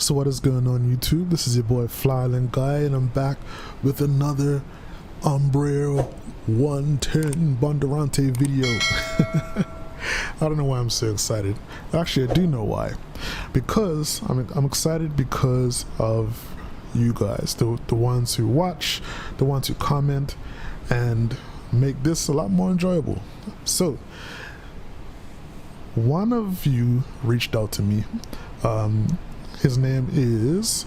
So what is going on YouTube? This is your boy Flyland Guy, and I'm back with another Embraer 110 Barbuda video. I don't know why I'm so excited. Actually, I do know why. Because I'm excited because of you guys, the ones who watch, the ones who comment, and make this a lot more enjoyable. So one of you reached out to me. His name is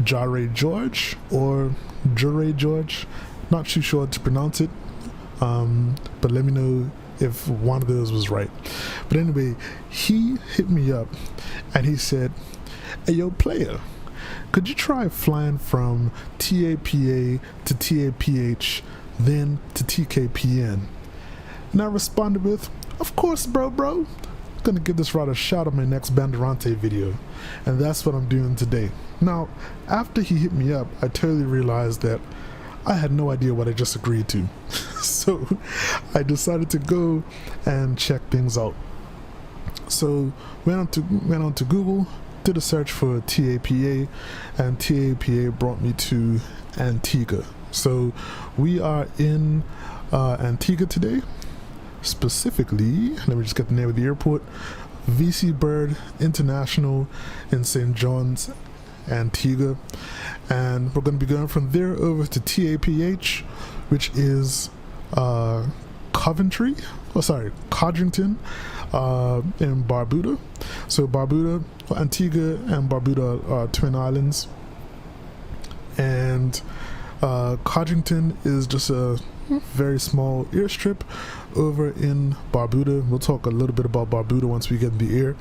Jireh George or Jireh George. Not too sure to pronounce it, but let me know if one of those was right. But anyway, he hit me up and he said, "Hey yo player, could you try flying from TAPA to TAPH then to TKPN?" And I responded with, "Of course bro. Gonna give this route a shot on my next Barbuda video," and that's what I'm doing today. Now, after he hit me up, I totally realized that I had no idea what I just agreed to. So I decided to go and check things out. So went on to Google, did a search for TAPA, and TAPA brought me to Antigua. So we are in Antigua today. Specifically, let me just get the name of the airport, VC Bird International in St. John's, Antigua, and we're going to be going from there over to TAPH, which is Codrington in Barbuda. So Barbuda, Antigua and Barbuda are twin islands, and Codrington is just a very small airstrip over in Barbuda. We'll talk a little bit about Barbuda once we get in the air,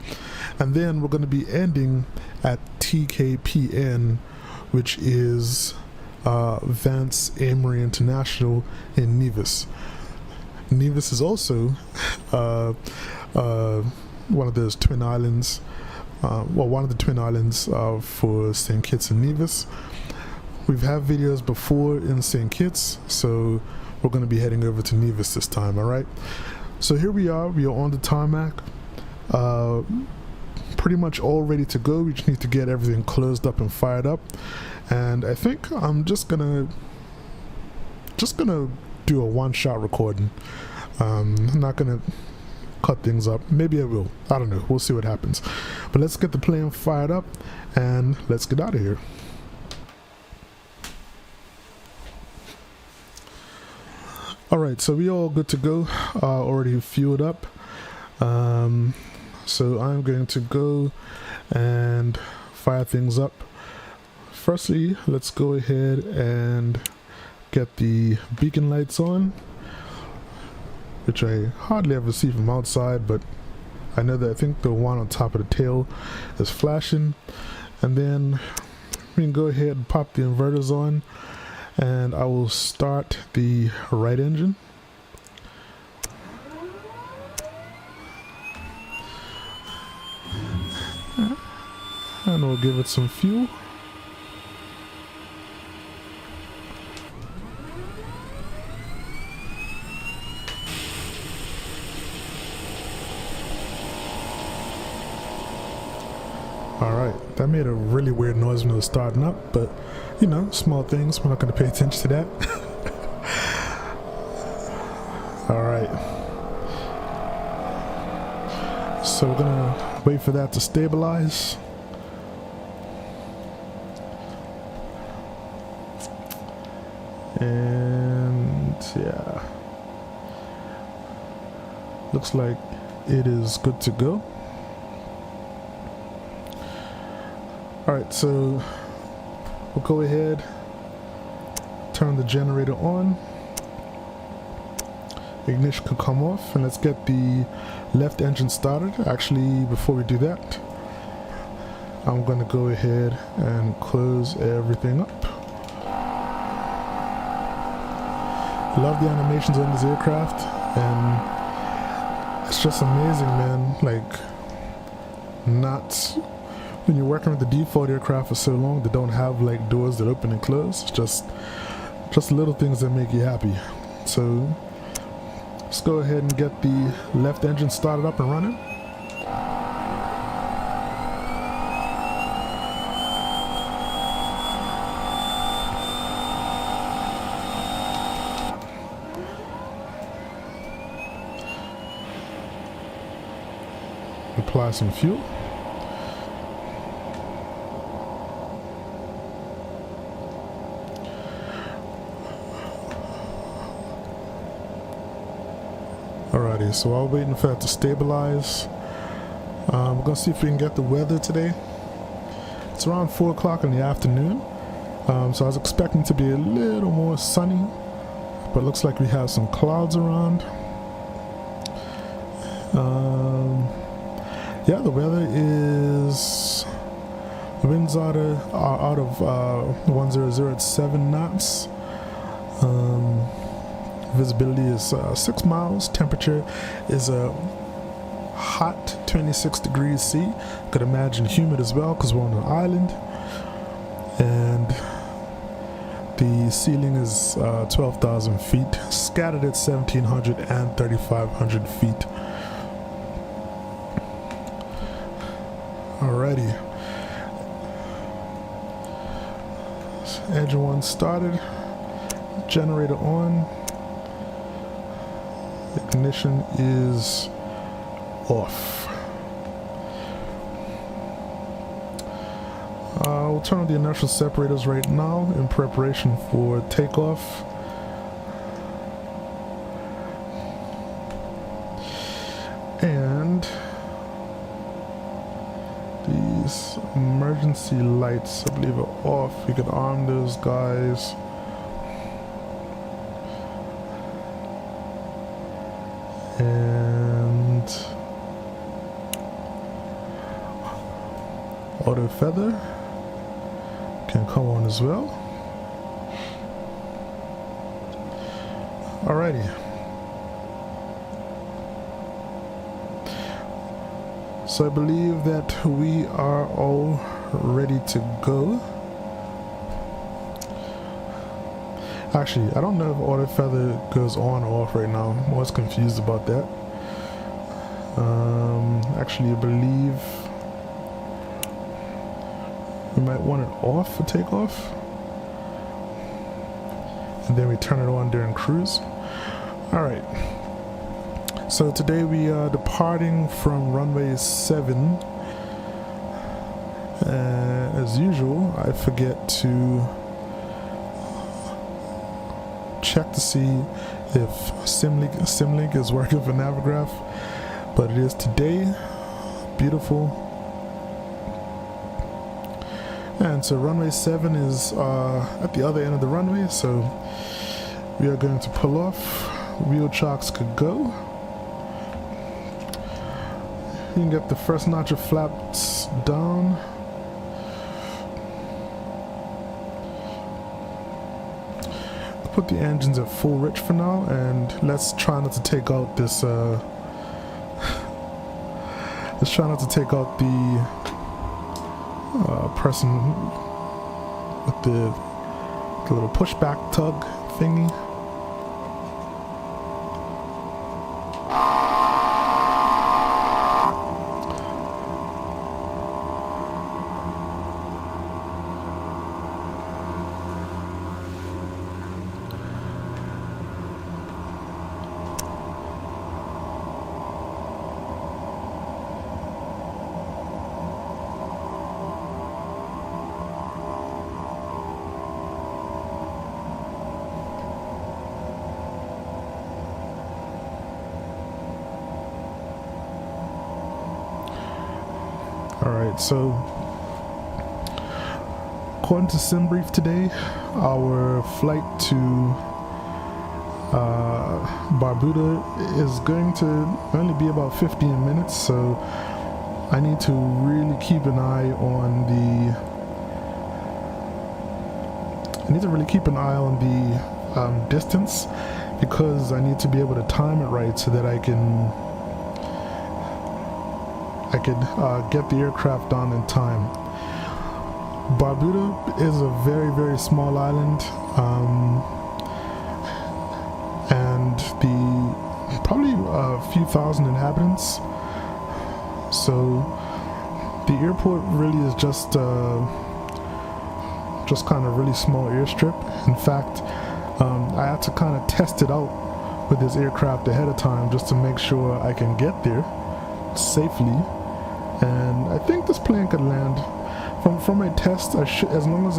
and then we're going to be ending at TKPN, which is Vance Embraer International in Nevis. Nevis is also one of those twin islands, one of the twin islands for St. Kitts and Nevis. We've had videos before in St. Kitts, so we're going to be heading over to Nevis this time. All right, so here we are on the tarmac, pretty much all ready to go. We just need to get everything closed up and fired up, and I think I'm just gonna do a one-shot recording. I'm not gonna cut things up. Maybe I will, I don't know, we'll see what happens. But let's get the plane fired up and let's get out of here. Alright, so we all good to go, already fueled up. So I'm going to go and fire things up. Firstly, let's go ahead and get the beacon lights on, which I hardly ever see from outside, but I know that I think the one on top of the tail is flashing. And then we can go ahead and pop the inverters on, and I will start the right engine. And we'll give it some fuel. Alright, that made a really weird noise when it was starting up, but you know, small things, we're not going to pay attention to that. Alright, so we're going to wait for that to stabilize. And yeah, looks like it is good to go. Alright, so we'll go ahead, turn the generator on, ignition can come off, and let's get the left engine started. Actually, before we do that, I'm going to go ahead and close everything up. Love the animations on this aircraft, and it's just amazing, man. Like, when you're working with the default aircraft for so long, they don't have like doors that open and close. It's just little things that make you happy. So let's go ahead and get the left engine started up and running. apply some fuel. Alrighty, so while waiting for that to stabilize, we're gonna see if we can get the weather today. It's around 4 o'clock in the afternoon, so I was expecting to be a little more sunny, but it looks like we have some clouds around. Yeah, the weather is, the winds are out of 100 at 7 knots. Visibility is 6 miles. Temperature is a hot 26 degrees C. Could imagine humid as well because we're on an island. And the ceiling is 12,000 feet, scattered at 1,700 and 3,500 feet. Alrighty. Engine 1 started. Generator on. Ignition is off. We'll turn on the inertial separators right now in preparation for takeoff. And these emergency lights, I believe, are off. You could arm those guys. And auto feather can come on as well. Alrighty. So I believe that we are all ready to go. Actually, I don't know if auto feather goes on or off right now. I'm always confused about that. Actually, I believe we might want it off for takeoff, and then we turn it on during cruise. All right. So today we are departing from runway 7. As usual, I forget to check to see if Simlink is working for Navigraph, but it is today. Beautiful. And so runway 7 is at the other end of the runway, so we are going to pull off. Wheel chocks could go. You can get the first notch of flaps down. Put the engines at full rich for now, and let's try not to take out this let's try not to take out the person with the little pushback tug thingy. Alright, so according to SimBrief today, our flight to Barbuda is going to only be about 15 minutes, so I need to really keep an eye on the distance, because I need to be able to time it right so that I could get the aircraft down in time. Barbuda is a very, very small island, and probably a few thousand inhabitants. So the airport really is just kind of really small airstrip. In fact, I had to kind of test it out with this aircraft ahead of time just to make sure I can get there safely. and I think this plane could land. From my test, I should, as long as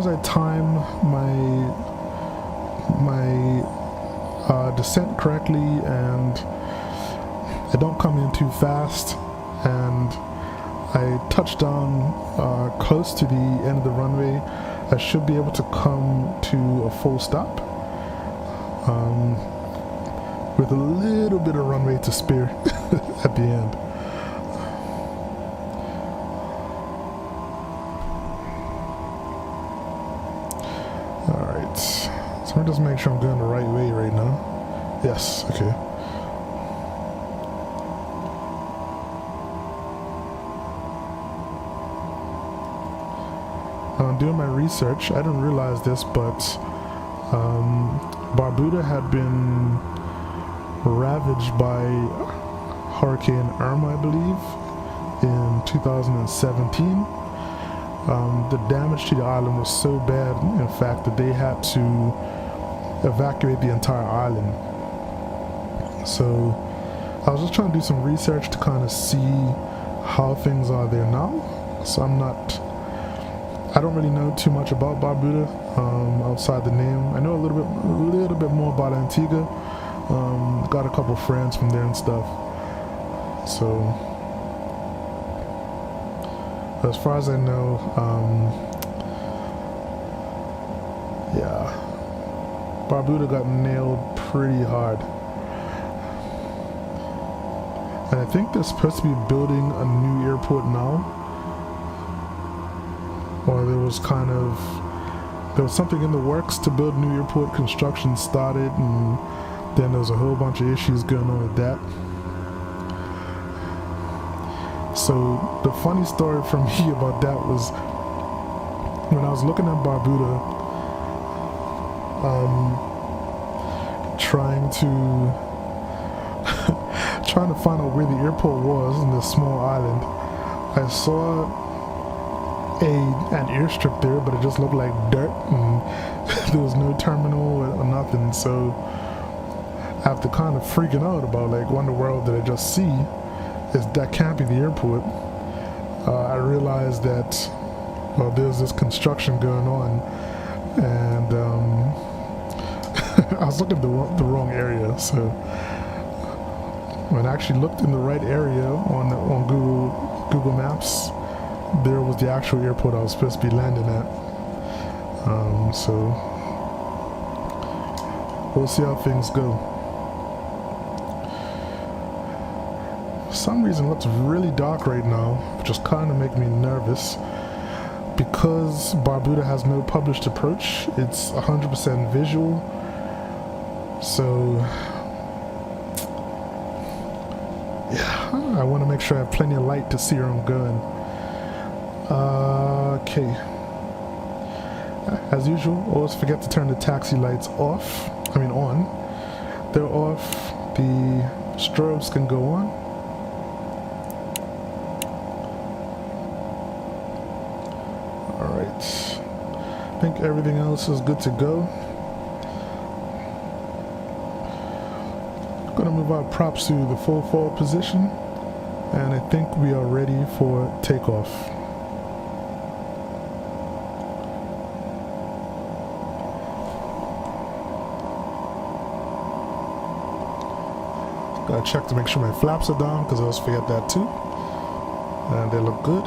I time my descent correctly, and I don't come in too fast, and I touch down close to the end of the runway, I should be able to come to a full stop with a little bit of runway to spare at the end. Alright, so let me just make sure I'm going the right way right now. Yes, okay. Doing my research, I didn't realize this, but Barbuda had been ravaged by Hurricane Irma, I believe, in 2017. The damage to the island was so bad, in fact, that they had to evacuate the entire island. So I was just trying to do some research to kind of see how things are there now. So I don't really know too much about Barbuda outside the name. I know a little bit more about Antigua. Got a couple friends from there and stuff. So as far as I know, yeah, Barbuda got nailed pretty hard. And I think they're supposed to be building a new airport now. Or there was something in the works to build a new airport. Construction started, and then there was a whole bunch of issues going on with that. So the funny story from me about that was when I was looking at Barbuda, trying to find out where the airport was in this small island. I saw an airstrip there, but it just looked like dirt, and there was no terminal or nothing. So after kind of freaking out about, like, what in the world did I just see? That can't be the airport. I realized that, well, there's this construction going on, and I was looking at the wrong area. So when I actually looked in the right area on Google Maps, there was the actual airport I was supposed to be landing at. So we'll see how things go. For some reason it looks really dark right now, which is kind of making me nervous. Because Barbuda has no published approach, it's 100% visual. So yeah, I want to make sure I have plenty of light to see where I'm going. Okay. As usual, always forget to turn the taxi lights on. They're off. The strobes can go on. Alright. I think everything else is good to go. I'm gonna move our props to the full forward position, and I think we are ready for takeoff. Gotta check to make sure my flaps are down, because I always forget that too. And they look good.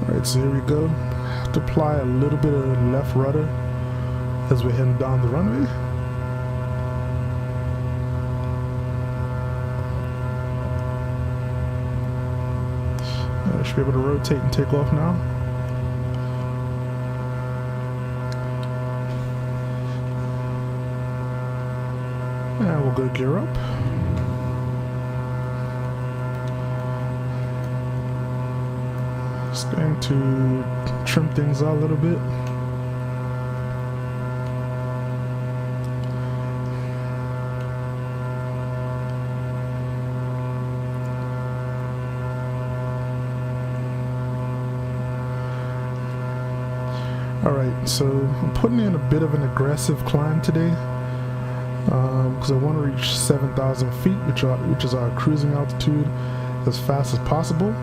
Alright, so here we go. Have to apply a little bit of left rudder as we're heading down the runway. I should be able to rotate and take off now. And we'll go gear up. Just going to trim things out a little bit. So I'm putting in a bit of an aggressive climb today because I want to reach 7,000 feet, which is our cruising altitude, as fast as possible.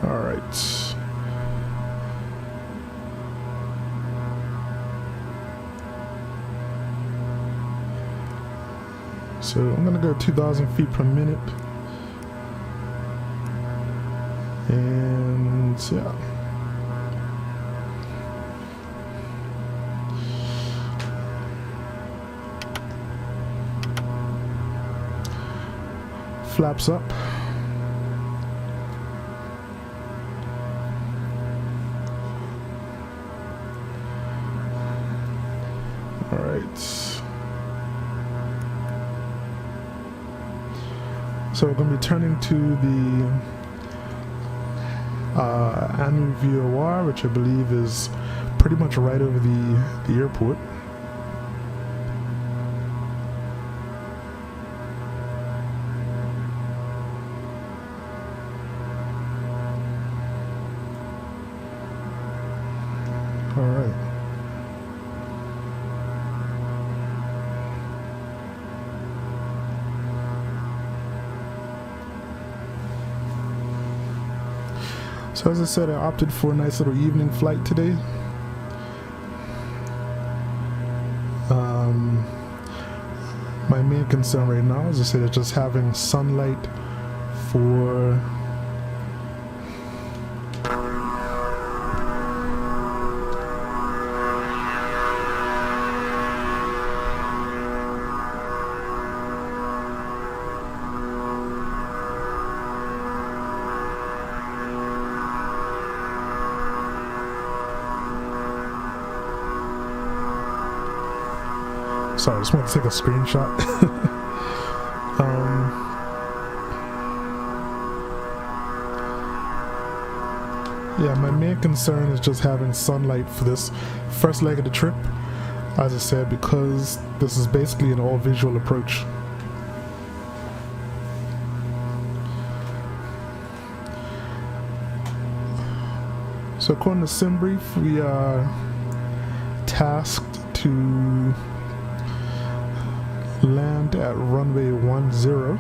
All right. So I'm gonna go 2,000 feet per minute, and yeah. Flaps up. All right. So we're going to be turning to the Antigua, which I believe is pretty much right over the airport. All right. So as I said, I opted for a nice little evening flight today. My main concern right now, as I said, is just having sunlight for sorry, I just want to take a screenshot. Yeah, my main concern is just having sunlight for this first leg of the trip, as I said, because this is basically an all-visual approach. So according to SimBrief, we are tasked to land at runway 10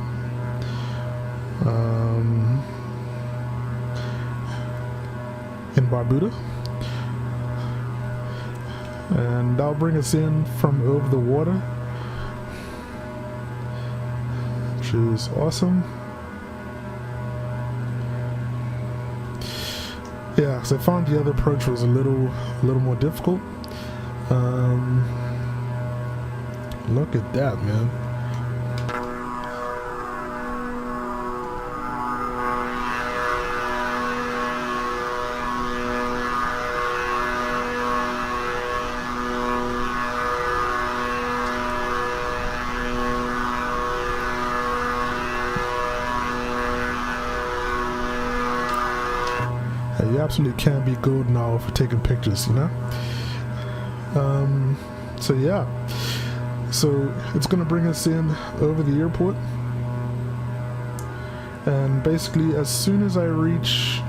in Barbuda, and that'll bring us in from over the water, which is awesome. Yeah, because I found the other approach was a little more difficult. Look at that, man. You absolutely can't be good now for taking pictures, you know? So yeah. So it's going to bring us in over the airport, and basically as soon as I reach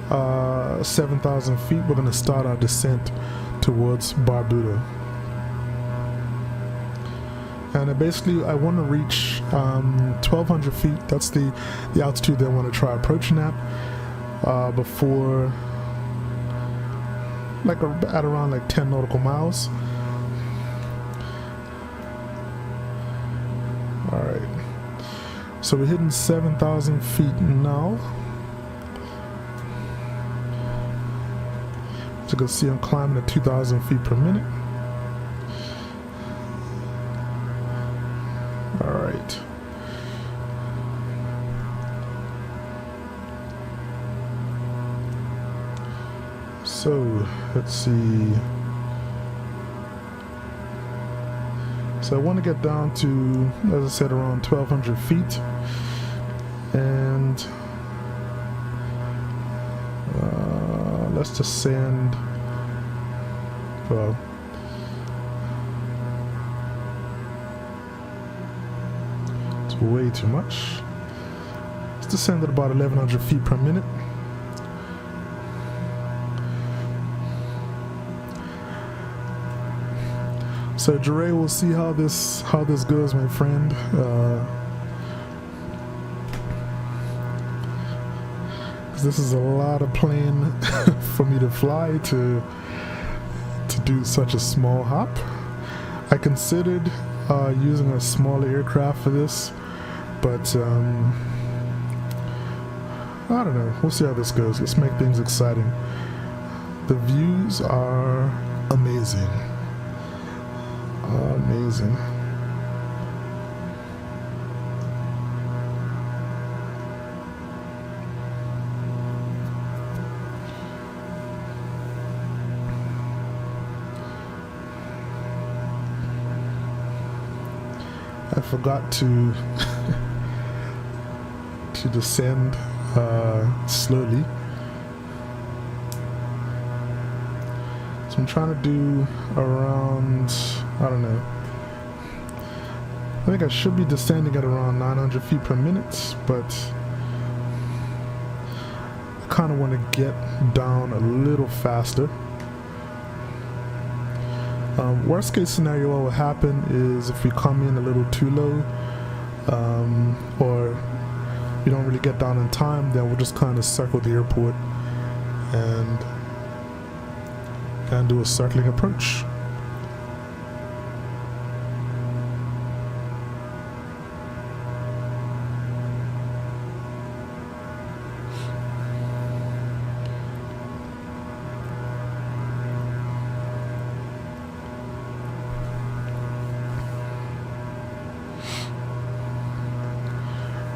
7,000 feet, we're going to start our descent towards Barbuda. And I want to reach 1,200 feet. That's the altitude that I want to try approaching at before, like at around like 10 nautical miles. Alright, so we're hitting 7,000 feet now. As you can see, I'm climbing at 2,000 feet per minute. Alright. So, let's see. So I want to get down to, as I said, around 1,200 feet, and let's just send, well, way too much. Let's descend at about 1100 feet per minute. So Jireh, we'll see how this goes, my friend. This is a lot of plane for me to fly to do such a small hop. I considered using a smaller aircraft for this, but I don't know. We'll see how this goes. Let's make things exciting. The views are amazing. Amazing. I forgot to to descend slowly. So I'm trying to do around, I don't know, I think I should be descending at around 900 feet per minute, but I kind of want to get down a little faster. Worst case scenario, what will happen is if we come in a little too low, or we don't really get down in time, then we'll just kind of circle the airport and do a circling approach.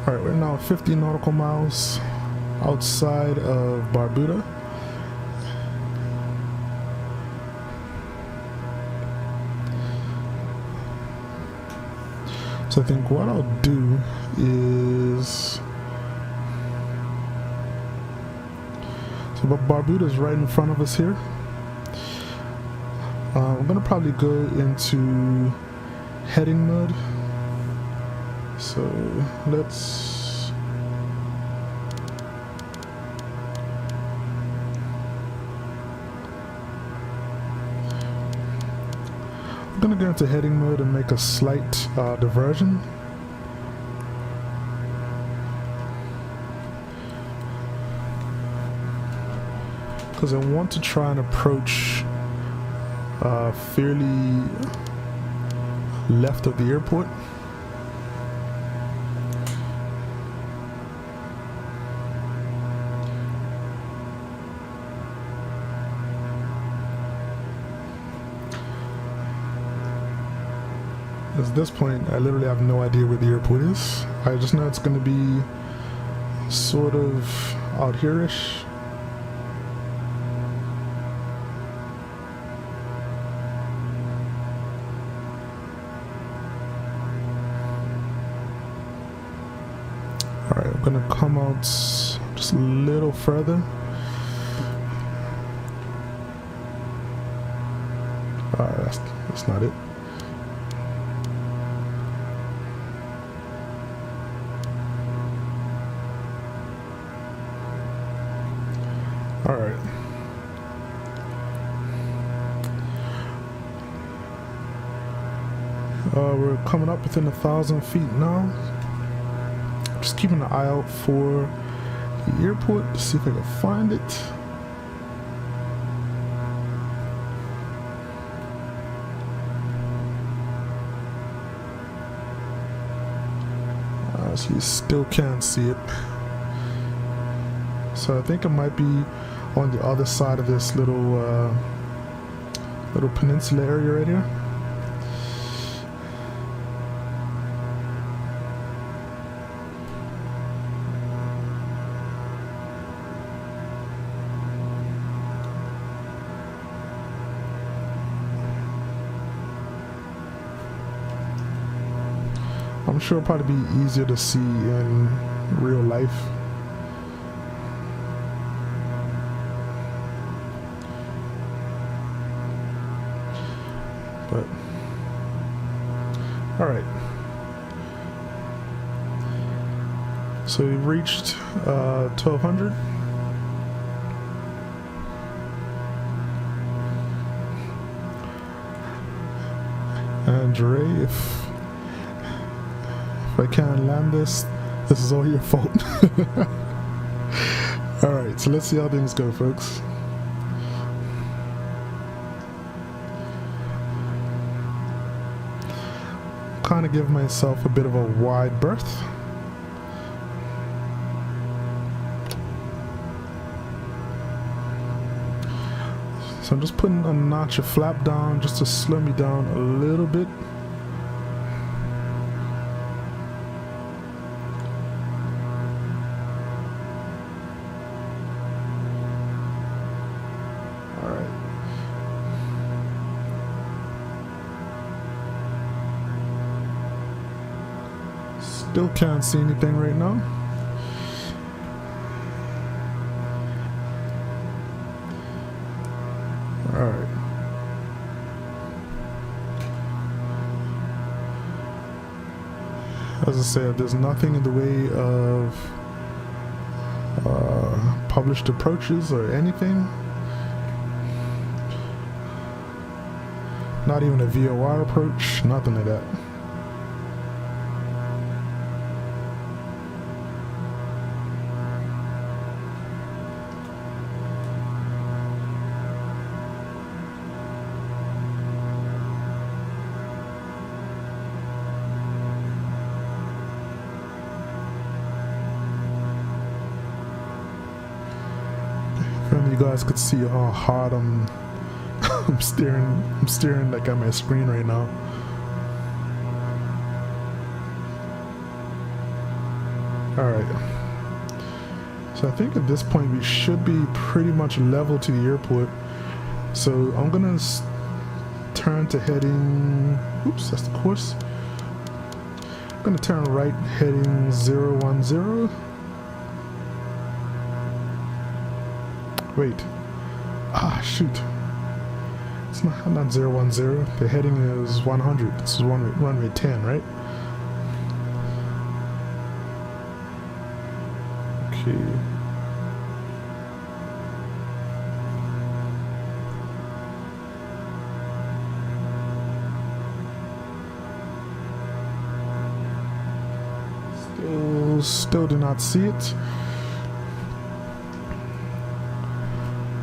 Alright, we're now 50 nautical miles outside of Barbuda. So I think what I'll do is, so Barbuda's right in front of us here. I'm gonna probably go into heading mode. So let's I'm gonna go into heading mode and make a slight diversion. Because I want to try and approach fairly left of the airport. At this point, I literally have no idea where the airport is. I just know it's going to be sort of out here-ish. Alright, I'm going to come out just a little further. That's not it. Alright. We're coming up within 1,000 feet now. Just keeping an eye out for the airport to see if I can find it. So you still can't see it. So I think it might be on the other side of this little peninsula area right here. I'm sure it'll probably be easier to see in real life. But, alright. So we've reached 1200. And Jireh, if I can't land this, this is all your fault. Alright, so let's see how things go, folks. Kind of give myself a bit of a wide berth. So I'm just putting a notch of flap down just to slow me down a little bit. Alright. Still can't see anything right now. Alright. As I said, there's nothing in the way of published approaches or anything. Not even a VOR approach, nothing like that. You guys could see how hard I'm staring like at my screen right now. Alright. So I think at this point we should be pretty much level to the airport. So I'm gonna turn to heading, oops, that's the course. I'm gonna turn right heading 010. Wait. Ah, shoot. It's not 010. The heading is 100. This is runway 10, right? Okay. Still do not see it.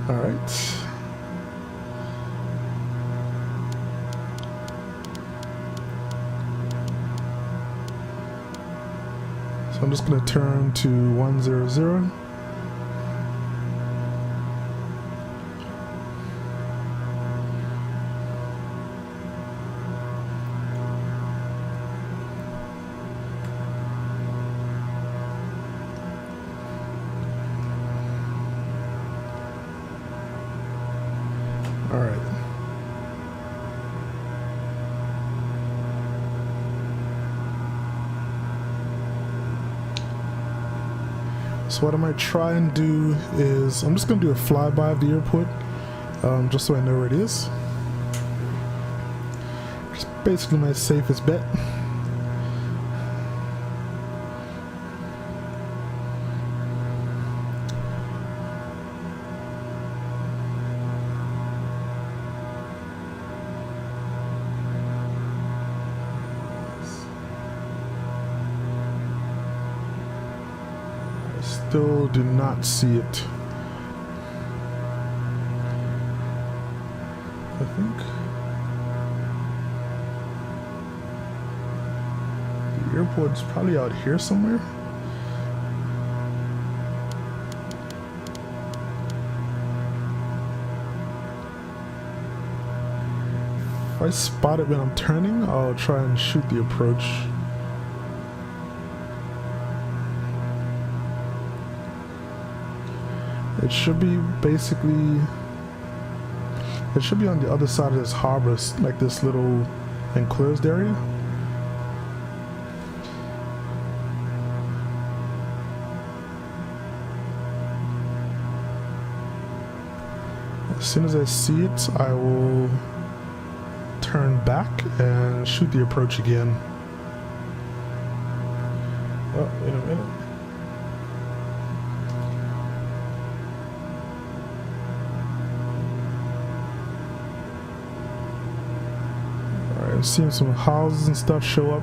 All right. So I'm just going to turn to 100. All right. So what I might try and do is I'm just going to do a flyby of the airport, just so I know where it is. It's basically my safest bet. Still do not see it. I think the airport's probably out here somewhere. If I spot it when I'm turning, I'll try and shoot the approach. It should be basically, it should be on the other side of this harbor, like this little enclosed area. As soon as I see it, I will turn back and shoot the approach again. Oh, wait a minute. I'm seeing some houses and stuff show up.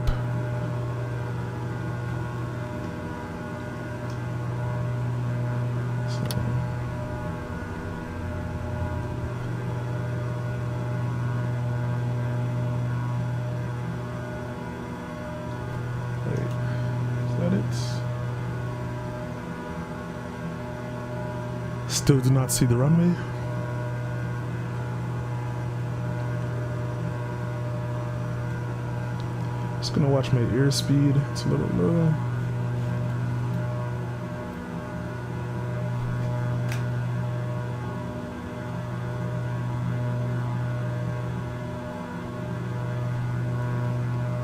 Still do not see the runway. Just gonna watch my airspeed. It's a little low.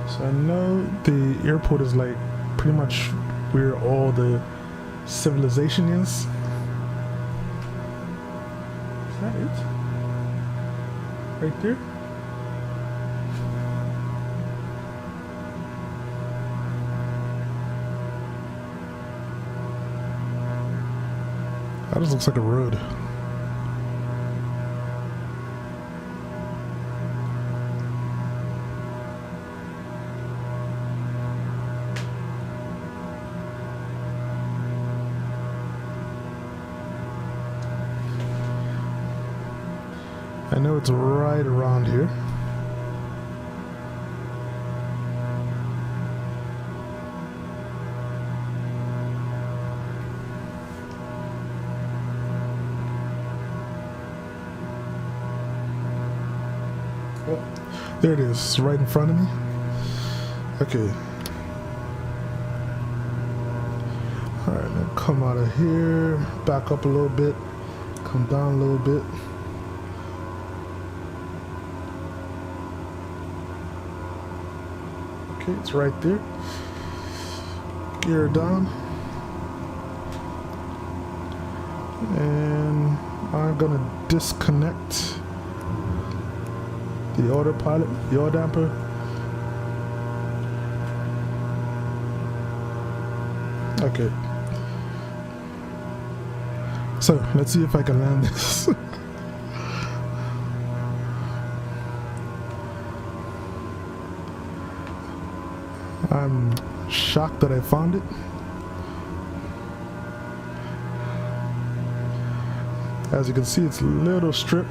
So I know the airport is like pretty much where all the civilization is. Is that it? Right there? That just looks like a road. I know it's right around here. Oh, there it is, it's right in front of me. Okay. Alright, now come out of here, back up a little bit, come down a little bit. Okay, it's right there. Gear down. And I'm gonna disconnect the autopilot, the oil damper. Okay. So let's see if I can land this. I'm shocked that I found it. As you can see, it's a little strip.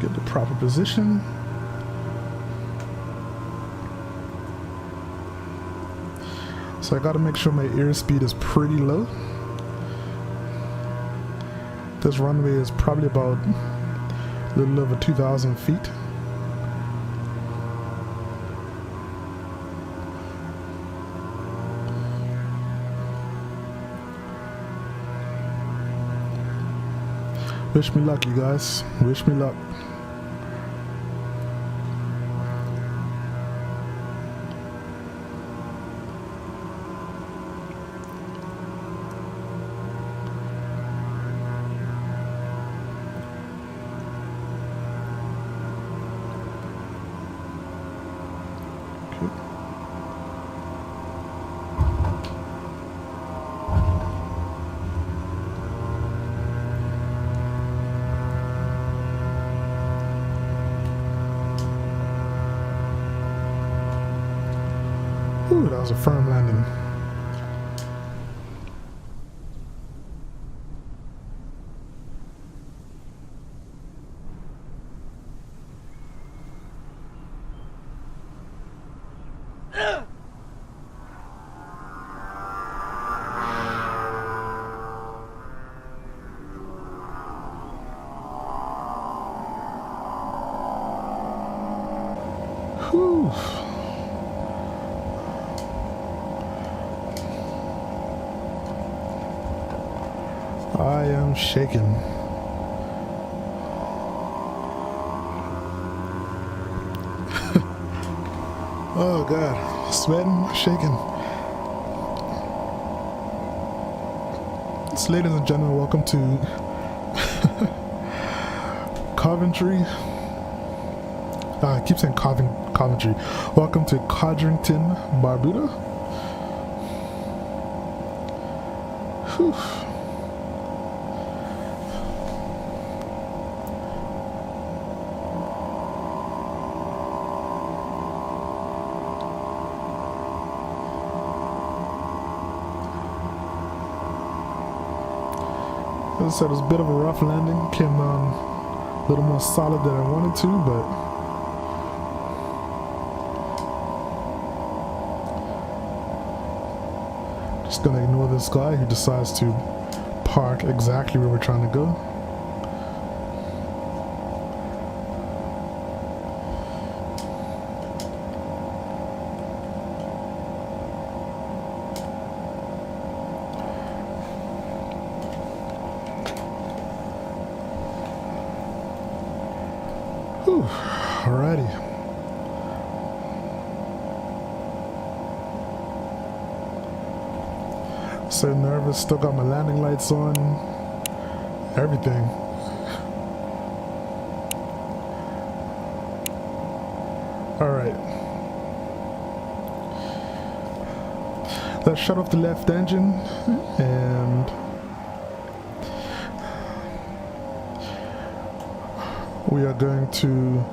Get the proper position. So I got to make sure my airspeed is pretty low. This runway is probably about a little over 2,000 feet. Wish me luck, you guys. Wish me luck. Ooh, that was a firm landing. Whew. I am shaking. Oh God, sweating, shaking. So, ladies and gentlemen, welcome to Coventry. I keep saying Coventry. Welcome to Codrington, Barbuda. Whew. As I said, it was a bit of a rough landing. Came down a little more solid than I wanted to, but just gonna ignore this guy who decides to park exactly where we're trying to go. Whew, alrighty. So nervous, still got my landing lights on, everything. Alright. Let's shut off the left engine and we are going to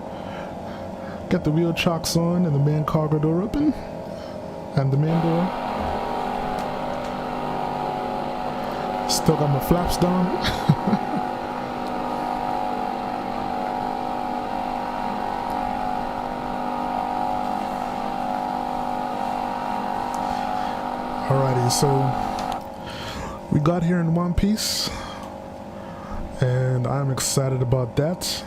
get the wheel chocks on and the main cargo door open and the main door. Still got my flaps down. Alrighty, so we got here in one piece and I'm excited about that.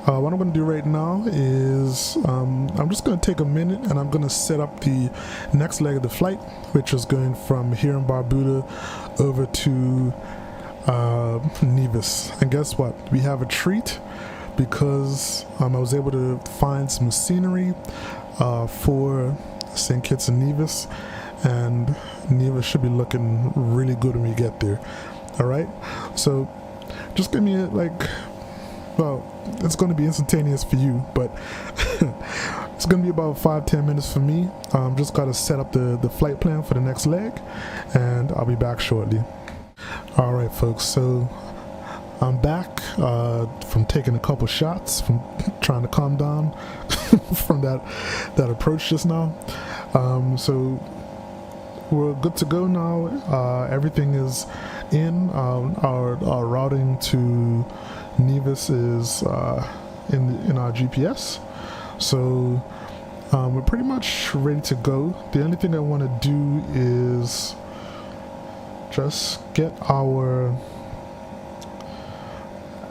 What I'm going to do right now is I'm just going to take a minute and I'm going to set up the next leg of the flight, which is going from here in Barbuda over to Nevis. And guess what? We have a treat because I was able to find some scenery for St. Kitts and Nevis, and Nevis should be looking really good when we get there. Alright, so just give me well, it's going to be instantaneous for you, but it's going to be about 5-10 minutes for me. Just got to set up the flight plan for the next leg, and I'll be back shortly. Alright folks, so I'm back from taking a couple shots, from trying to calm down from that approach just now. So we're good to go now. Everything is in. Our routing to Nevis is in our GPS, so we're pretty much ready to go. The only thing I want to do is just get our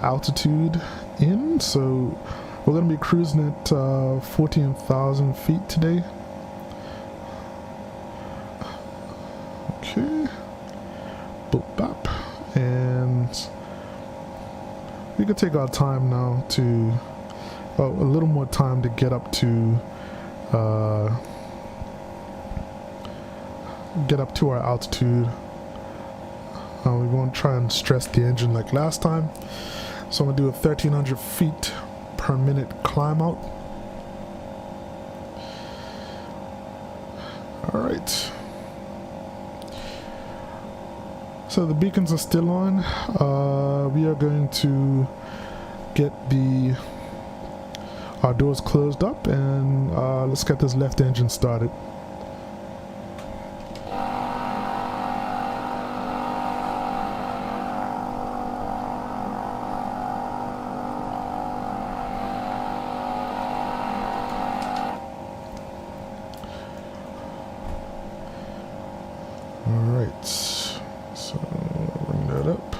altitude in. So we're going to be cruising at 14,000 feet today. Okay, boop bop, and we could take our time now to, well, a little more time to get up to our altitude. We won't try and stress the engine like last time. So I'm gonna do a 1,300 feet per minute climb out. All right. So the beacons are still on. We are going to get our doors closed up, and let's get this left engine started. All right. So bring that up.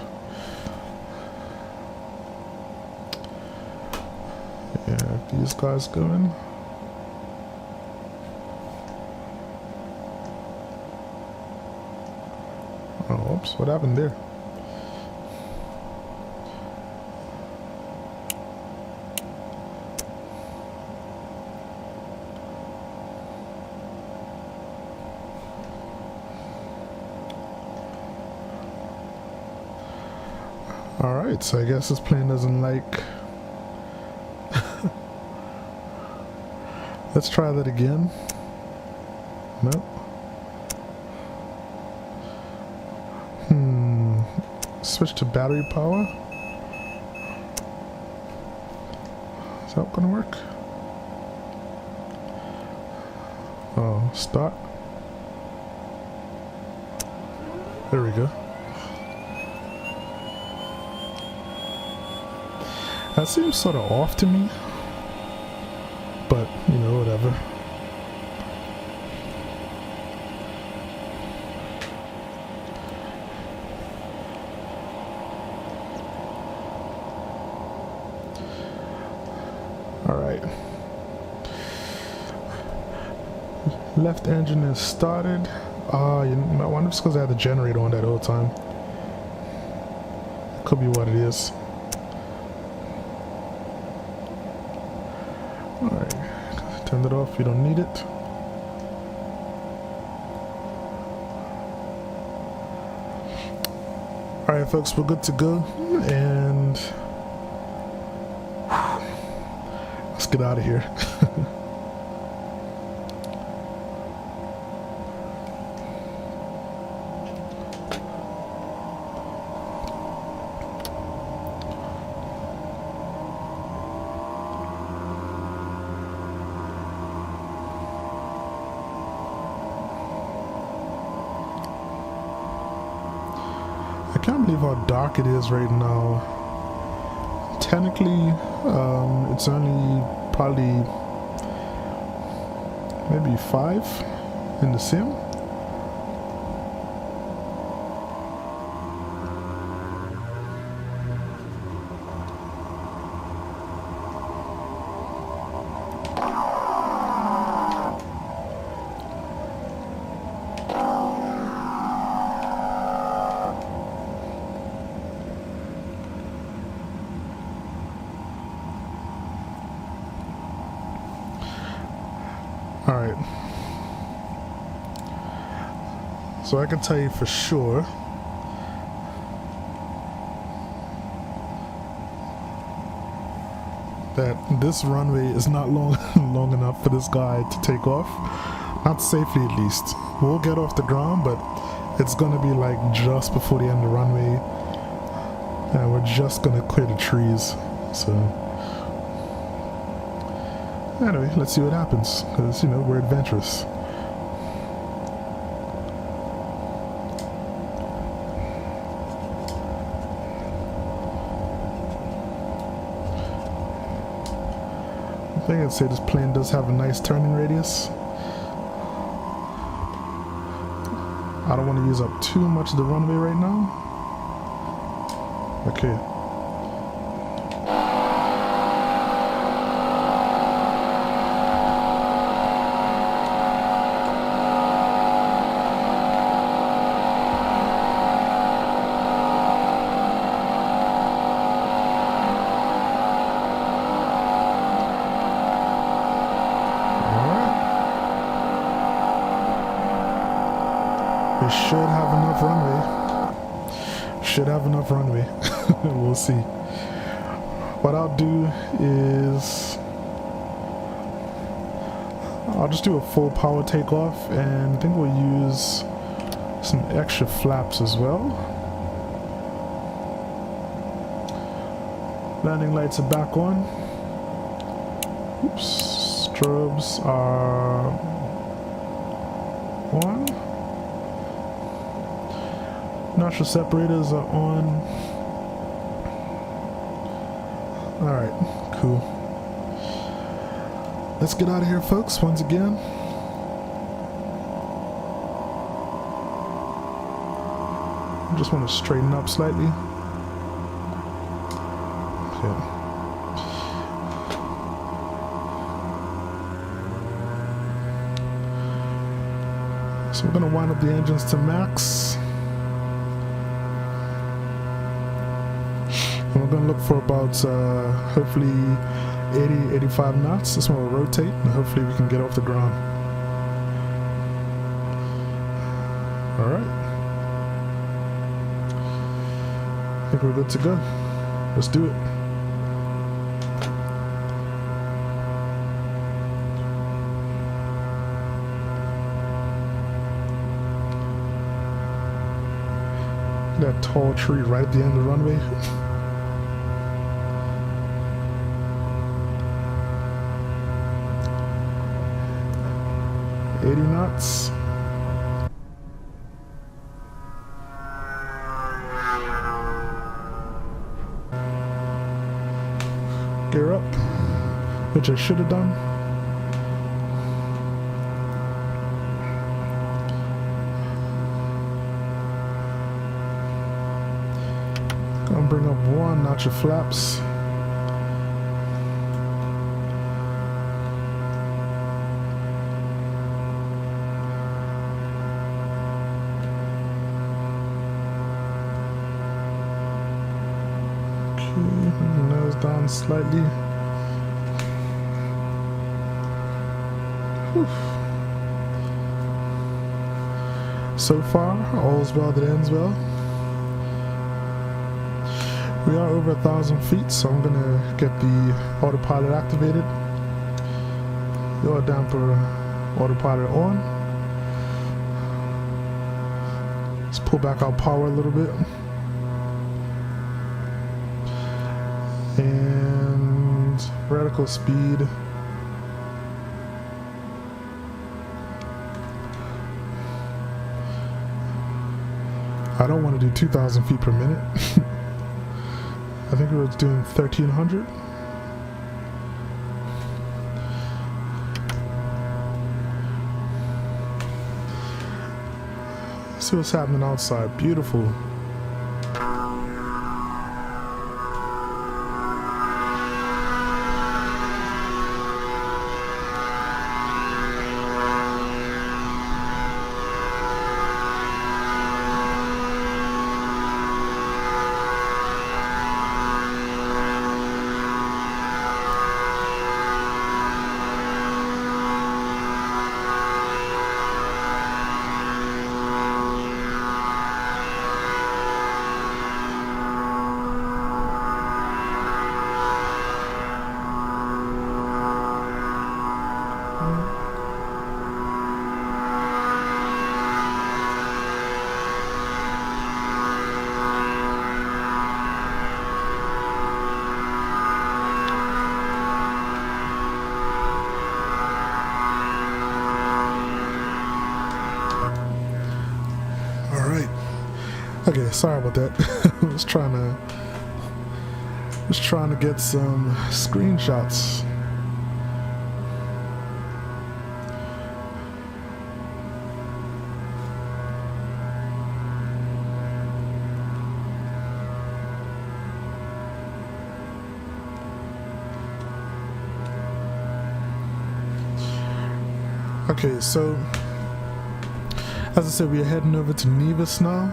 Yeah, these guys going. Oh, oops, what happened there? Alright, so I guess this plane doesn't like... Let's try that again. Nope. Switch to battery power. Is that gonna work? Oh, start. There we go. That seems sort of off to me, but you know, whatever. All right. Left engine is started. You know, I wonder if it's because I had the generator on that whole time. Could be what it is. Alright, turn it off, you don't need it. Alright folks, we're good to go, and let's get out of here. I can't believe how dark it is right now. Technically, it's only probably maybe 5 in the sim. Alright, so I can tell you for sure that this runway is not long enough for this guy to take off. Not safely, at least. We'll get off the ground, but it's gonna be like just before the end of the runway, and we're just gonna clear the trees. So anyway, let's see what happens, because, you know, we're adventurous. I think I'd say this plane does have a nice turning radius. I don't want to use up too much of the runway right now. Okay. We should have enough runway. Should have enough runway. We'll see. What I'll do is I'll just do a full power takeoff, and I think we'll use some extra flaps as well. Landing lights are back on. Oops. Strobes are on. Nostril separators are on. Alright, cool. Let's get out of here, folks, once again. I just want to straighten up slightly. Okay. So we're going to wind up the engines to max. And we're going to look for about hopefully 80-85 knots. This one will rotate, and hopefully we can get off the ground. Alright. I think we're good to go. Let's do it. That tall tree right at the end of the runway. 80 knots. which I should have done. Gonna bring up one notch of flaps. Nose down slightly. Whew. So far, all's well that ends well. We are over 1,000 feet, so I'm gonna get the autopilot activated. Yaw damper autopilot on. Let's pull back our power a little bit. And vertical speed. I don't want to do 2,000 feet per minute. I think we were doing 1,300. See what's happening outside. Beautiful. Okay, sorry about that. I was trying to get some screenshots. Okay, so as I said, we are heading over to Nevis now.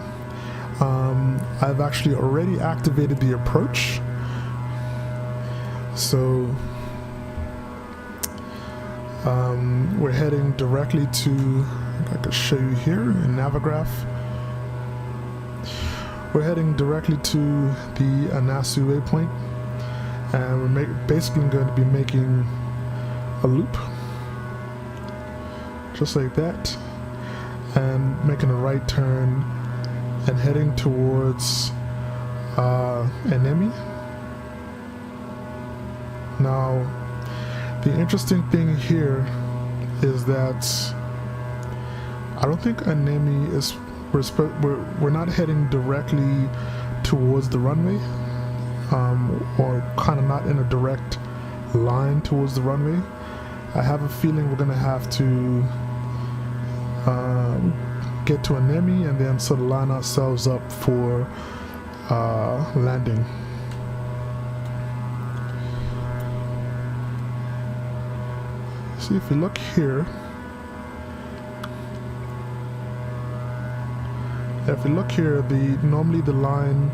I've actually already activated the approach, so we're heading directly to, I can show you here in Navigraph. We're heading directly to the Anasu waypoint, and we're basically going to be making a loop just like that and making a right turn and heading towards Enemy. Now, the interesting thing here is that I don't think Enemy is, we're not heading directly towards the runway, or kind of not in a direct line towards the runway. I have a feeling we're gonna have to get to Enemy and then sort of line ourselves up for landing. See, if you look here, normally the line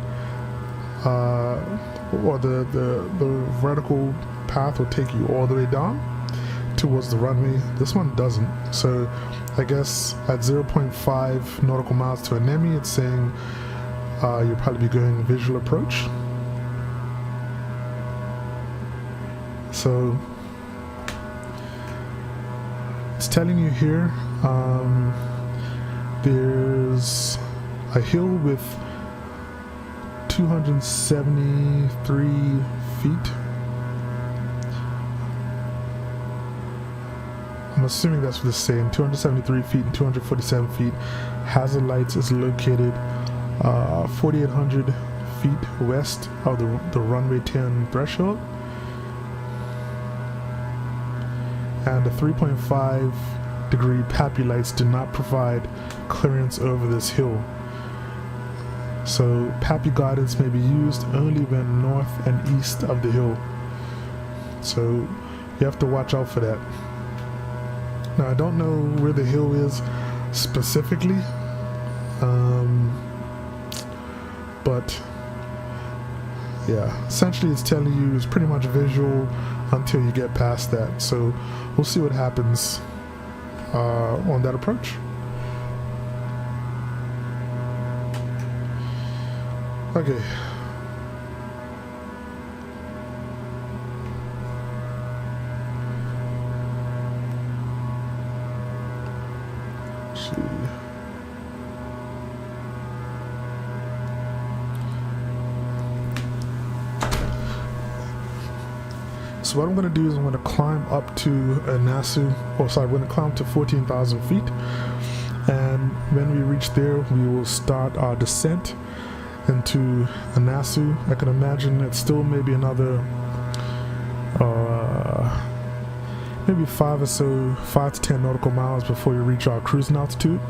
or the vertical path will take you all the way down towards the runway. This one doesn't. So I guess at 0.5 nautical miles to Enemy, it's saying you'll probably be going visual approach. So it's telling you here there's a hill with 273 feet. I'm assuming that's what it's saying. 273 feet and 247 feet. Hazard lights is located 4,800 feet west of the runway 10 threshold. and the 3.5 degree PAPI lights do not provide clearance over this hill. So PAPI guidance may be used only when north and east of the hill. So you have to watch out for that. Now I don't know where the hill is specifically, but yeah, essentially it's telling you it's pretty much visual until you get past that. So we'll see what happens on that approach. Okay. Let's see. So what I'm going to do is I'm going to climb up to Nassau, I'm going to climb to 14,000 feet, and when we reach there we will start our descent into Nassau. I can imagine it's still maybe another maybe 5 to 10 nautical miles before we reach our cruising altitude.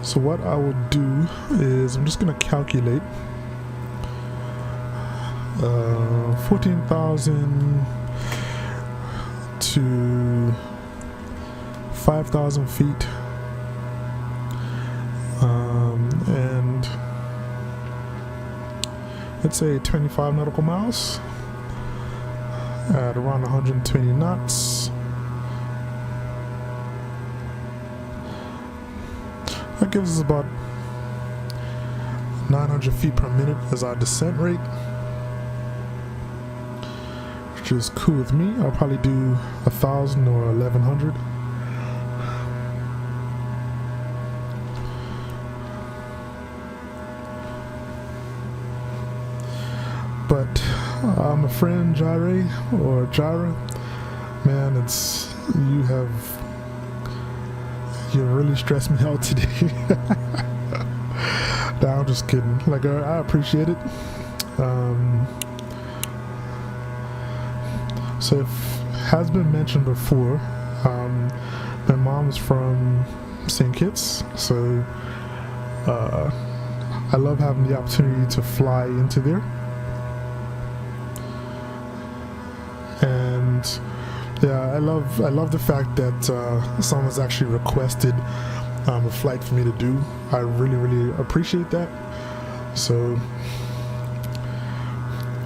So what I will do is I'm just going to calculate 14,000 to 5,000 feet, and let's say 25 nautical miles at around 120 knots. That gives us about 900 feet per minute as our descent rate, which is cool with me. I'll probably do 1,000 or 1,100. But my friend Jireh, or Jireh, man, you really stressed me out today. Nah, I'm just kidding. Like, I appreciate it. So it has been mentioned before, my mom's from St. Kitts, so I love having the opportunity to fly into there. And yeah, I love the fact that someone's actually requested a flight for me to do. I really appreciate that. So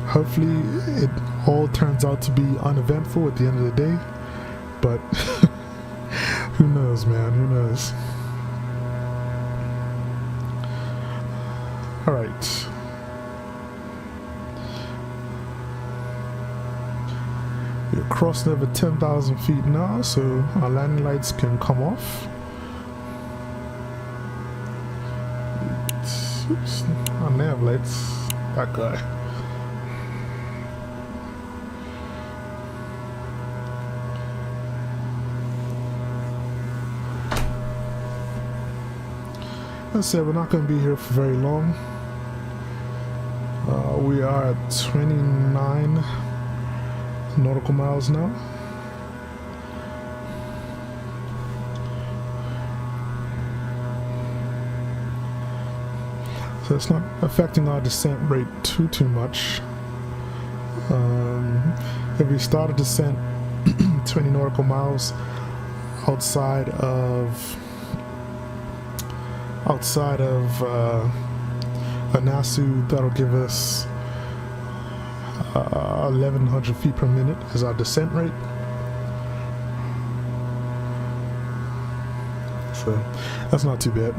hopefully it all turns out to be uneventful at the end of the day, but who knows, man, who knows. All right. We're crossing over 10,000 feet now, so our landing lights can come off. Oops, our nav lights, that guy. Let's say we're not going to be here for very long. We are at 29 nautical miles now. So it's not affecting our descent rate too much. If we start a descent 20 nautical miles outside of Nassau, that'll give us 1,100 feet per minute as our descent rate. So that's not too bad.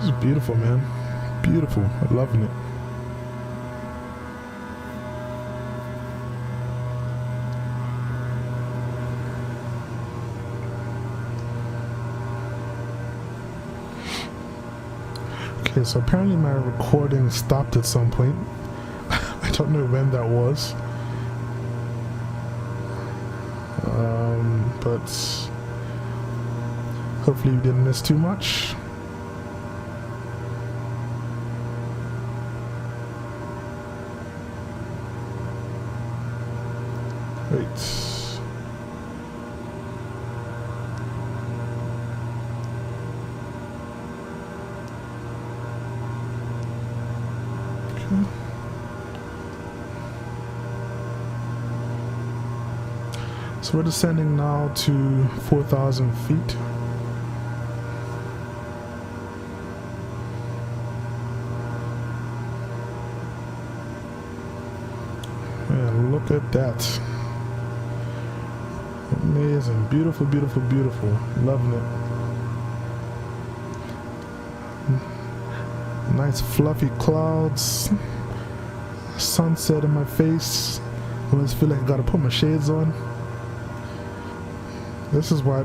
This is beautiful, man. Beautiful. I'm loving it. Okay, so apparently my recording stopped at some point. I don't know when that was. But hopefully you didn't miss too much. Wait. So we're descending now to 4,000 feet. And look at that. Amazing. Beautiful, beautiful, beautiful. Loving it. Nice fluffy clouds. Sunset in my face. I always feel like I gotta put my shades on. This is what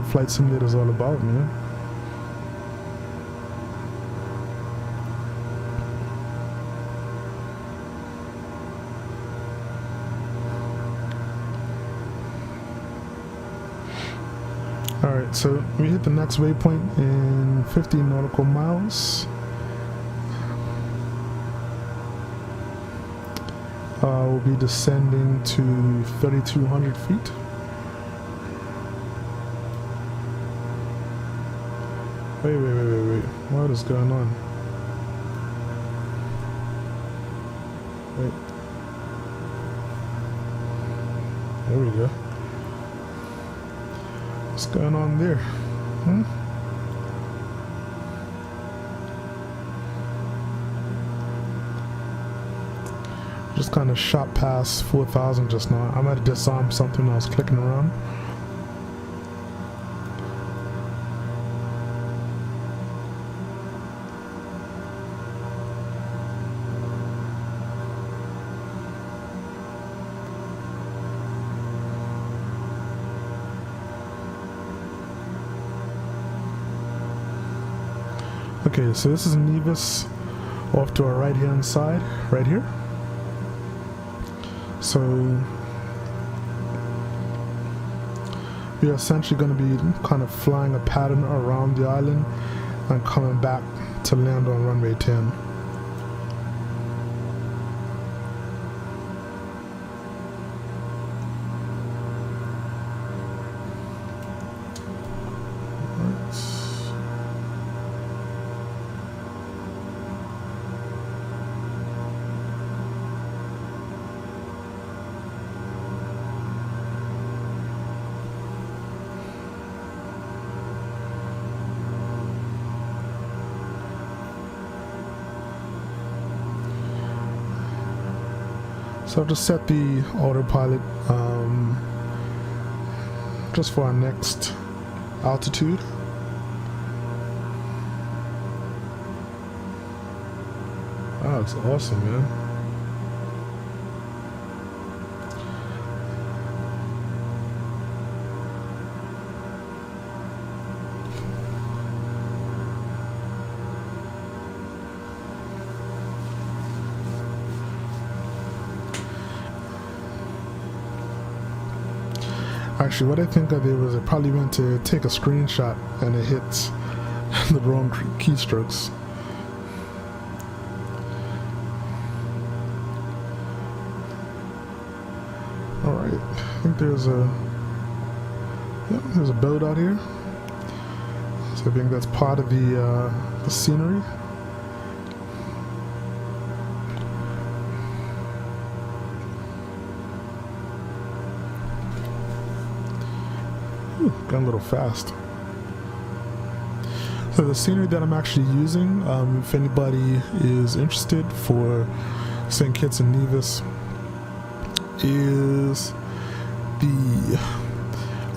Flight Simulator is all about, man. Alright, so we hit the next waypoint in 50 nautical miles. We'll be descending to 3,200 feet. Wait. What is going on? Wait. There we go. What's going on there? Just kind of shot past 4,000 just now. I might have disarmed something when I was clicking around. Okay, so this is Nevis off to our right hand side, right here. So we are essentially going to be kind of flying a pattern around the island and coming back to land on runway 10. So I've just set the autopilot just for our next altitude. Oh, it's awesome, man. Actually, what I think I did was I probably went to take a screenshot and it hit the wrong keystrokes. Alright, I think there's a boat out here. So I think that's part of the scenery. Got a little fast. So the scenery that I'm actually using, if anybody is interested for St. Kitts and Nevis, is the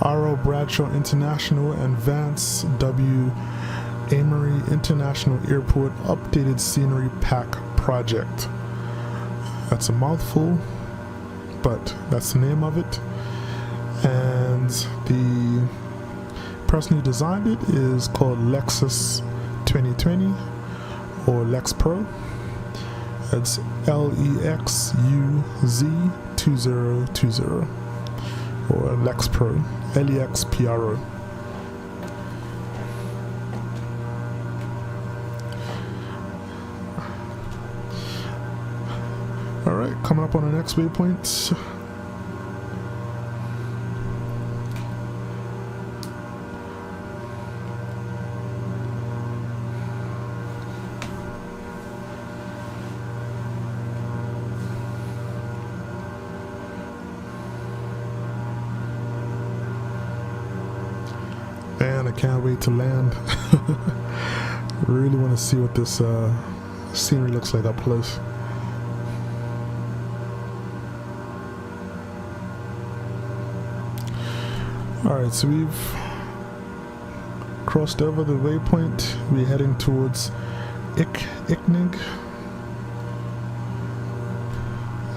R.O. Bradshaw International and Vance W. Amory International Airport Updated Scenery Pack Project. That's a mouthful, but that's the name of it. And the person who designed it is called Lexus 2020 or Lex Pro. It's LEXUZ 2020 or Lex Pro, LEXPRO. Alright, coming up on the next waypoint. Man, I can't wait to land. Really want to see what this scenery looks like up close. Alright, so we've crossed over the waypoint. We're heading towards Iknig.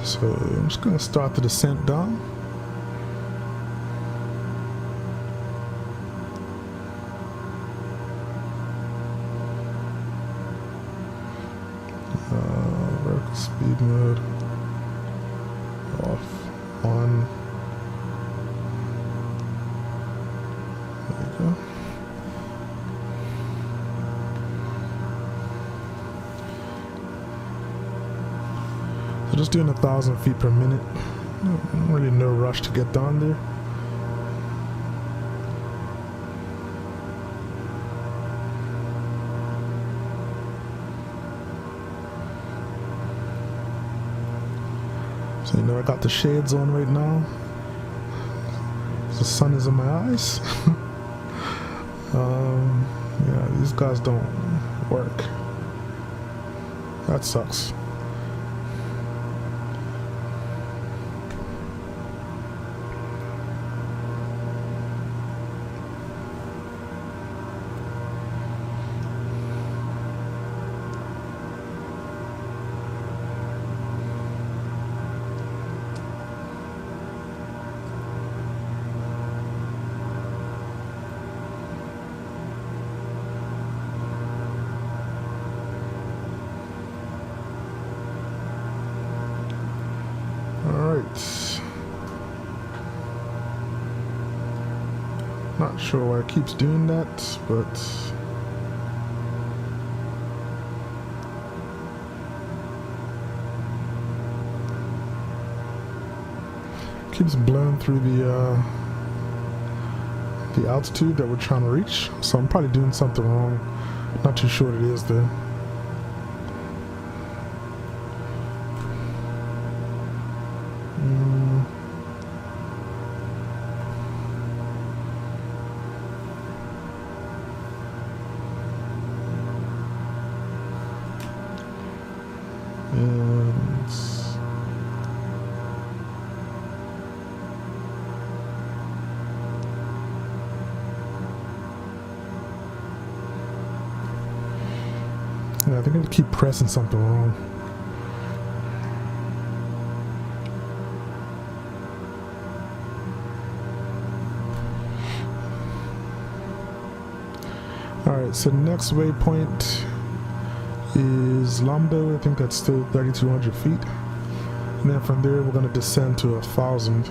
So I'm just going to start the descent down. Vertical speed mode off, on. There you go. So just doing 1,000 feet per minute. Really no rush to get down there. So, you know, I got the shades on right now. The sun is in my eyes. Yeah, these guys don't work. That sucks. Not sure why it keeps doing that, but keeps blowing through the altitude that we're trying to reach. So I'm probably doing something wrong. Not too sure what it is though. Yeah, I think I keep pressing something wrong. Alright, so the next waypoint is Lambda. I think that's still 3,200 feet. And then from there we're going to descend to 1,000.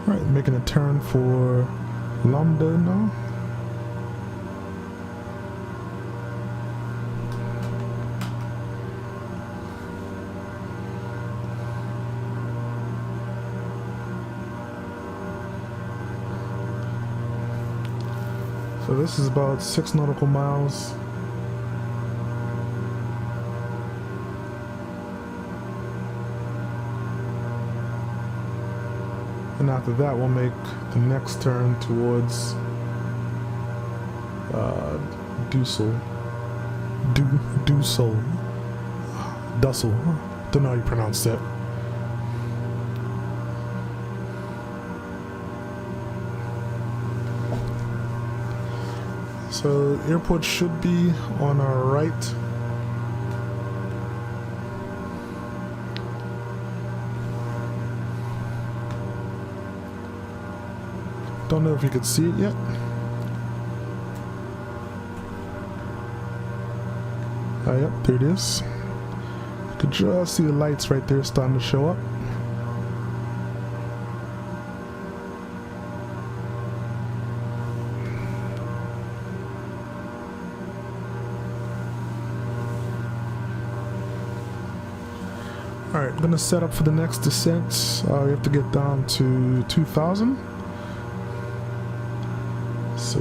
Alright, making a turn for Lambda now. So this is about 6 nautical miles. And after that, we'll make the next turn towards Dussel. Don't know how you pronounce that. So airport should be on our right. Don't know if you can see it yet. Yep, there it is. You can just see the lights right there starting to show up. Alright, I'm gonna set up for the next descent. We have to get down to 2,000. So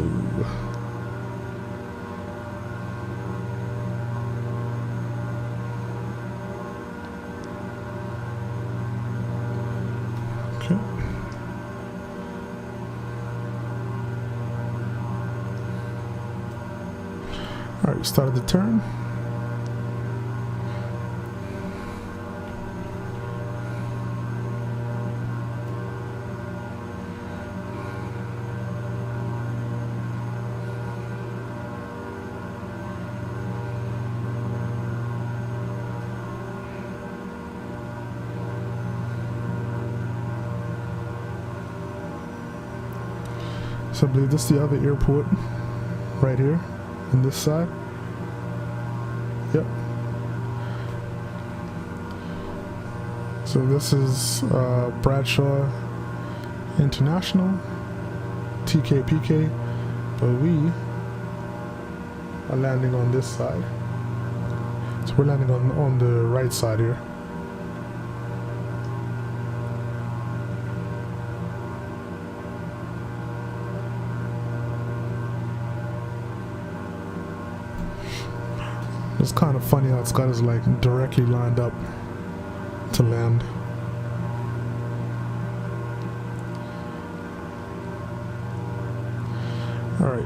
alright, started the turn. So I believe this is the other airport right here on this side. Yep. So this is Bradshaw International, TKPK, but we are landing on this side. So we're landing on the right side here. It's kind of funny how it's got us like directly lined up to land. All right.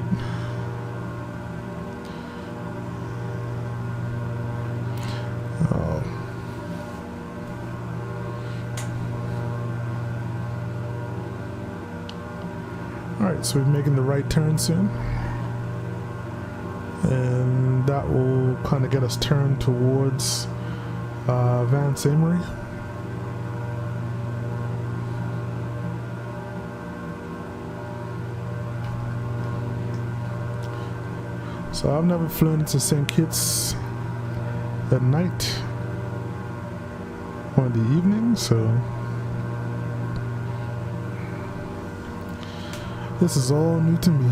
All right, so we're making the right turn soon. And that will kind of get us turned towards Vance Emery. So I've never flown into St. Kitts at night or in the evening, so this is all new to me.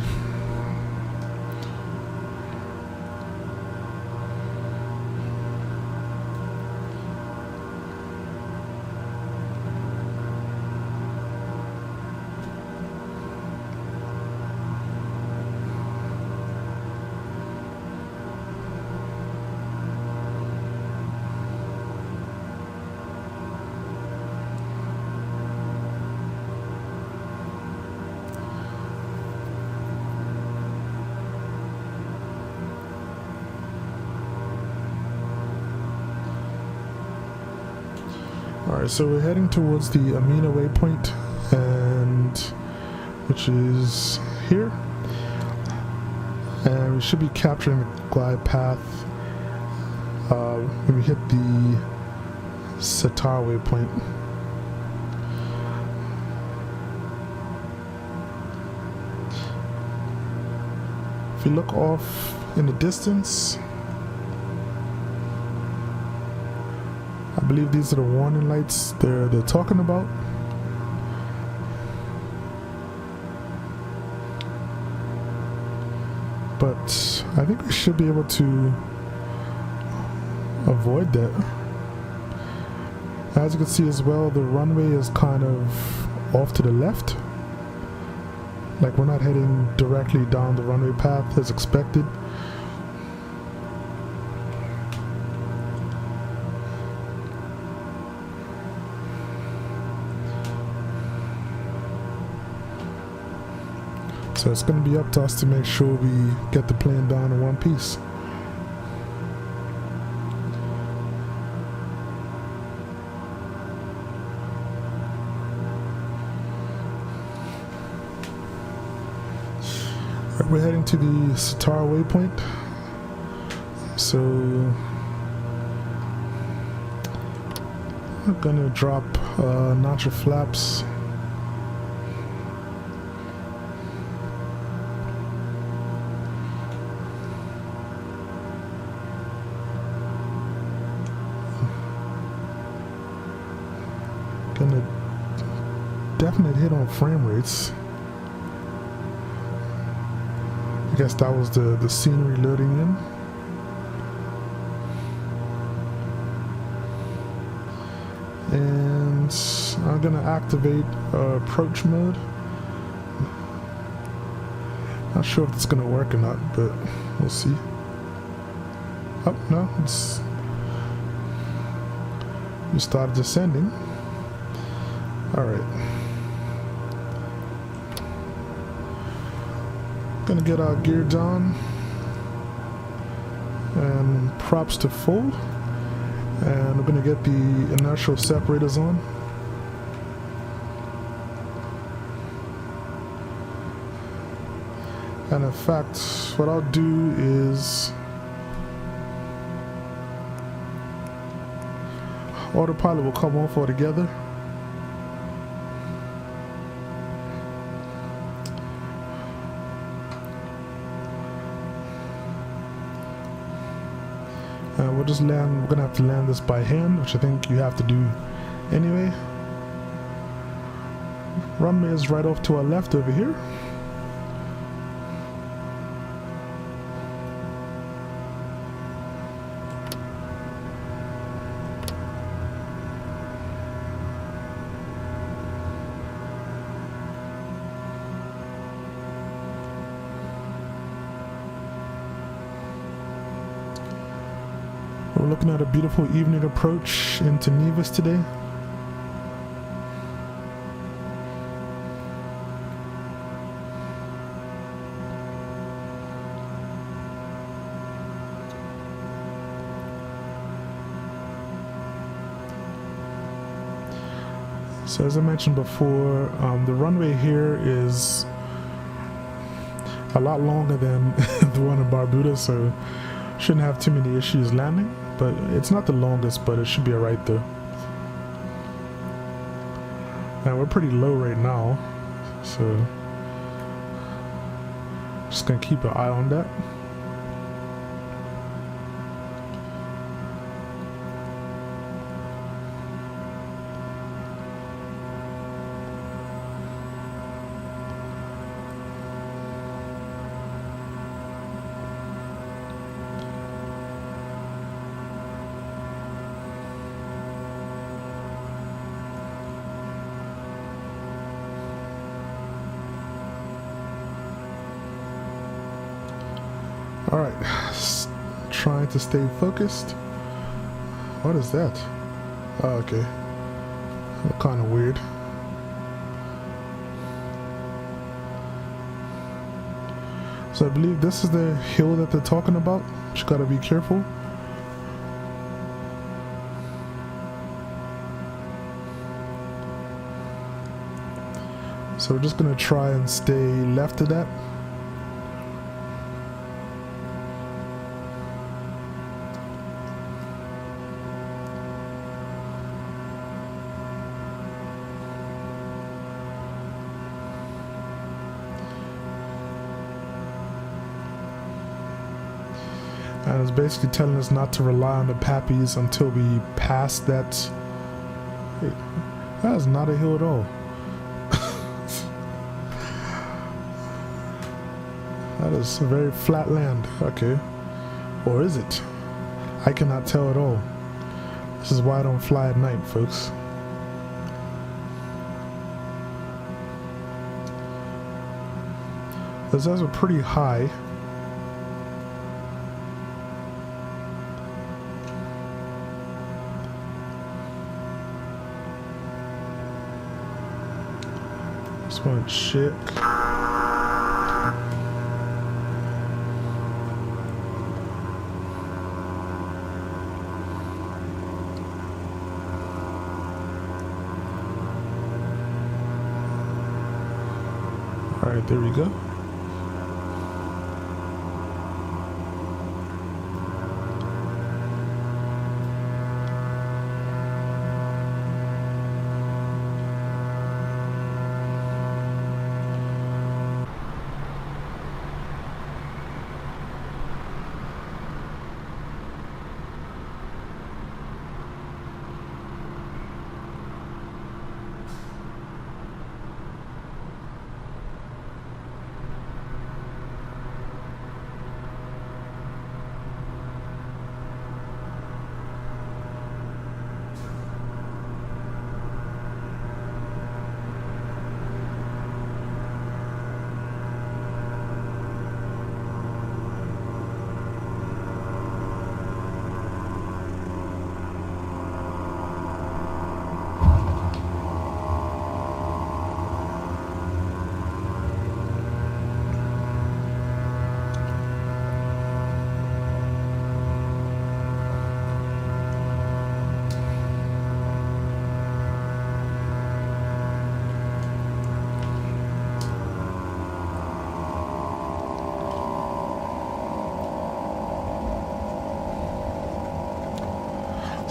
Alright, so we're heading towards the Amina waypoint, and which is here, and we should be capturing the glide path when we hit the Sitar waypoint. If you look off in the distance, I believe these are the warning lights they're talking about. But I think we should be able to avoid that. As you can see as well, the runway is kind of off to the left. Like we're not heading directly down the runway path as expected. So it's going to be up to us to make sure we get the plane down in one piece. Right, we're heading to the Sitar waypoint. So I'm going to drop notch of flaps. Gonna definite hit on frame rates. I guess that was the scenery loading in. And I'm gonna activate approach mode. Not sure if it's gonna work or not, but we'll see. Oh no, you started descending. All right. Gonna get our gear down and props to full, and we're gonna get the inertial separators on. And in fact, what I'll do is autopilot will come off altogether. And we'll just land, we're gonna have to land this by hand, which I think you have to do anyway. Runway is right off to our left over here. We're looking at a beautiful evening approach into Nevis today. So as I mentioned before, the runway here is a lot longer than the one in Barbuda, so shouldn't have too many issues landing. But it's not the longest, but it should be alright though. And we're pretty low right now, so just gonna keep an eye on that. Alright, trying to stay focused. What is that? Oh, okay. Kind of weird. So I believe this is the hill that they're talking about. Just gotta be careful. So we're just gonna try and stay left of that. And it's basically telling us not to rely on the pappies until we pass that. Wait, that is not a hill at all. That is a very flat land. Okay. Or is it? I cannot tell at all. This is why I don't fly at night, folks. This is pretty high. Just want to check. All right, there we go.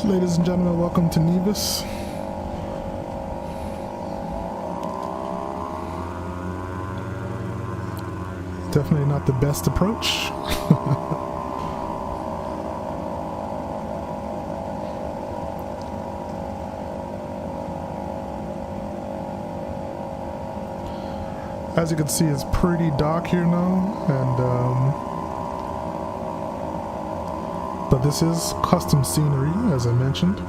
Ladies and gentlemen, welcome to Nevis. Definitely not the best approach. As you can see, it's pretty dark here now, and but this is custom scenery, as I mentioned.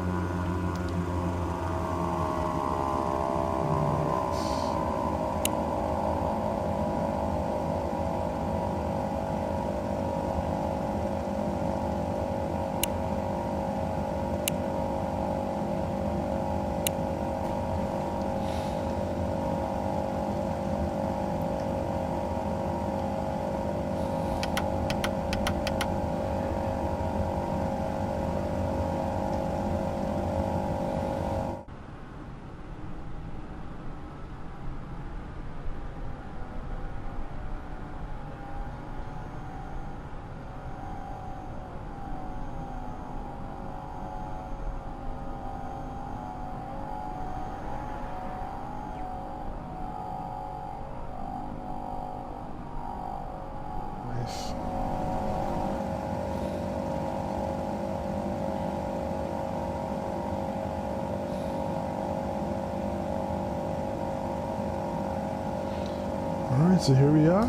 Alright, so here we are.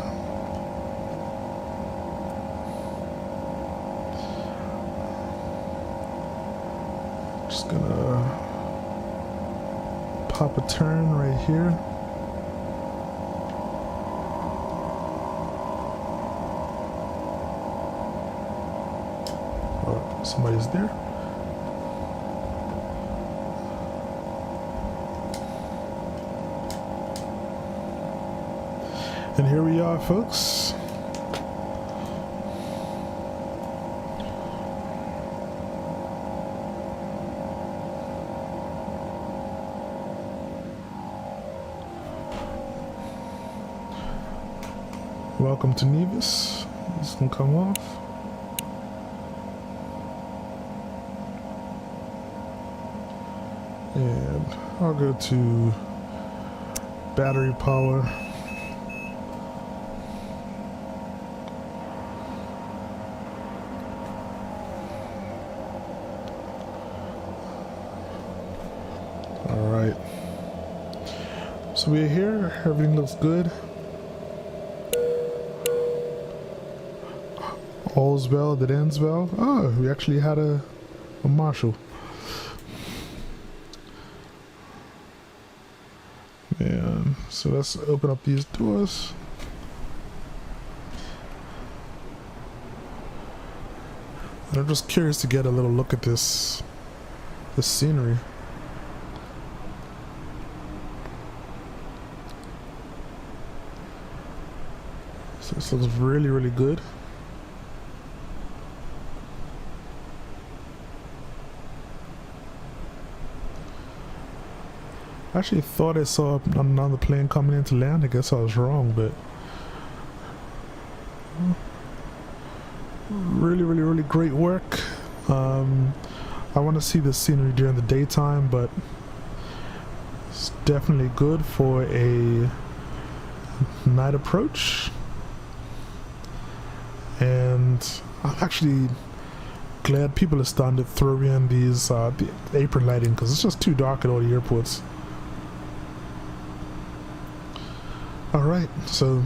Just gonna pop a turn right here. Oh, somebody's there. And here we are, folks. Welcome to Nevis. This can come off. And I'll go to battery power. Alright, so we're here, everything looks good. All's well that ends well. Oh, we actually had a marshal. And so let's open up these doors. And I'm just curious to get a little look at this scenery. So this looks really, really good. I actually thought I saw another plane coming in to land. I guess I was wrong, but really, really, really great work. I want to see the scenery during the daytime, but it's definitely good for a night approach. And I'm actually glad people are starting to throw in these the apron lighting, because it's just too dark at all the airports. Alright, so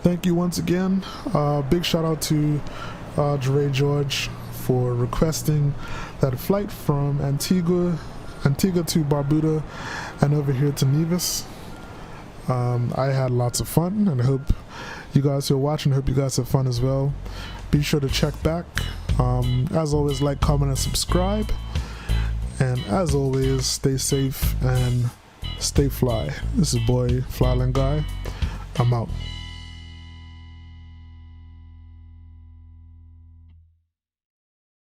thank you once again. Big shout out to Jireh George for requesting that flight from Antigua to Barbuda and over here to Nevis. I had lots of fun, and I hope you guys who are watching, I hope you guys have fun as well. Be sure to check back. As always, like, comment, and subscribe. And as always, stay safe and stay fly. This is boy Flyland Guy. I'm out.